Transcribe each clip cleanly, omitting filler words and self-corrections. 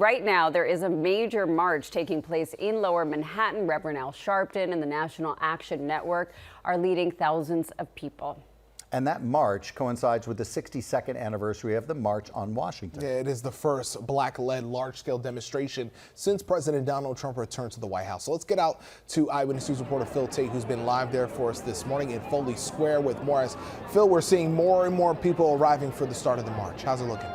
Right now, there is a major march taking place in Lower Manhattan. Reverend Al Sharpton and the National Action Network are leading thousands of people. And that march coincides with the 62nd anniversary of the March on Washington. Yeah, it is the first black-led large-scale demonstration since President Donald Trump returned to the White House. So let's get out to Eyewitness News reporter Phil Taitt, who's been live there for us this morning in Foley Square with more. As Phil, we're seeing more and more people arriving for the start of the march. How's it looking?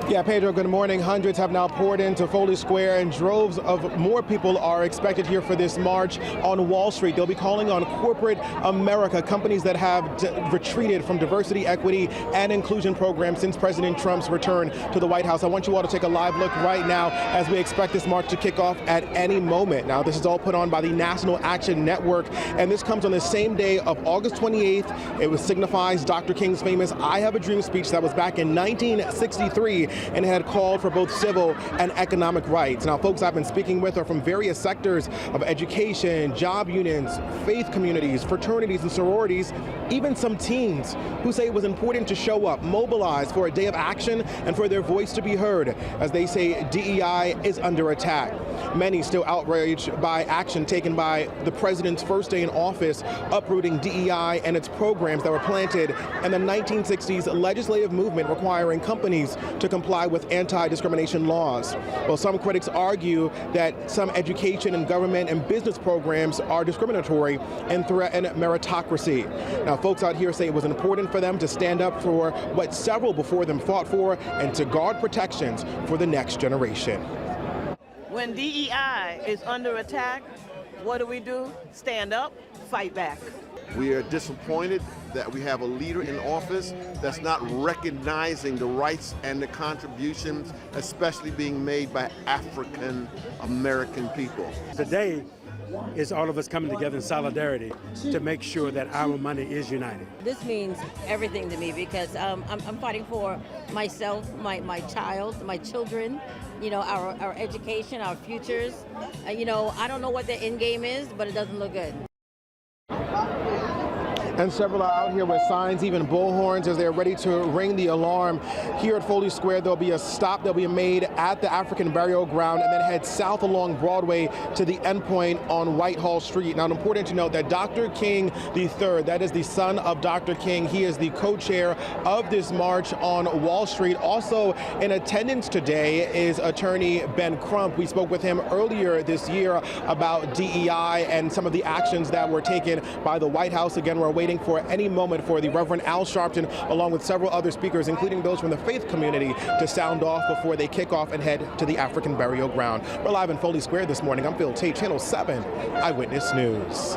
Yeah, Pedro, good morning. Hundreds have now poured into Foley Square, and droves of more people are expected here for this march on Wall Street. They'll be calling on corporate America, companies that have retreated from diversity, equity, and inclusion programs since President Trump's return to the White House. I want you all to take a live look right now as we expect this march to kick off at any moment. Now, this is all put on by the National Action Network, and this comes on the same day of August 28th. It signifies Dr. King's famous I Have a Dream speech that was back in 1963. And had called for both civil and economic rights. Now, folks I've been speaking with are from various sectors of education, job unions, faith communities, fraternities and sororities, even some teens who say it was important to show up, mobilize for a day of action and for their voice to be heard, as they say DEI is under attack. Many still outraged by action taken by the president's first day in office, uprooting DEI and its programs that were planted in the 1960s legislative movement requiring companies to comply with anti-discrimination laws. Well, some critics argue that some education and government and business programs are discriminatory and threaten meritocracy. Now, folks out here say it was important for them to stand up for what several before them fought for and to guard protections for the next generation. When DEI is under attack, what do? Stand up, fight back. We are disappointed that we have a leader in office that's not recognizing the rights and the contributions, especially being made by African American people. Today is all of us coming together in solidarity to make sure that our money is united. This means everything to me because I'm fighting for myself, my child, my children, you know, our education, our futures. You know, I don't know what the end game is, but it doesn't look good. And several are out here with signs, even bullhorns, as they're ready to ring the alarm. Here at Foley Square, there'll be a stop that'll be made at the African Burial Ground and then head south along Broadway to the endpoint on Whitehall Street. Now, it's important to note that Dr. King III, that is the son of Dr. King, he is the co-chair of this march on Wall Street. Also in attendance today is attorney Ben Crump. We spoke with him earlier this year about DEI and some of the actions that were taken by the White House. Again, we're waiting for any moment for the Reverend Al Sharpton, along with several other speakers, including those from the faith community, to sound off before they kick off and head to the African Burial Ground. We're live in Foley Square this morning. I'm Phil Taitt, Channel 7 Eyewitness News.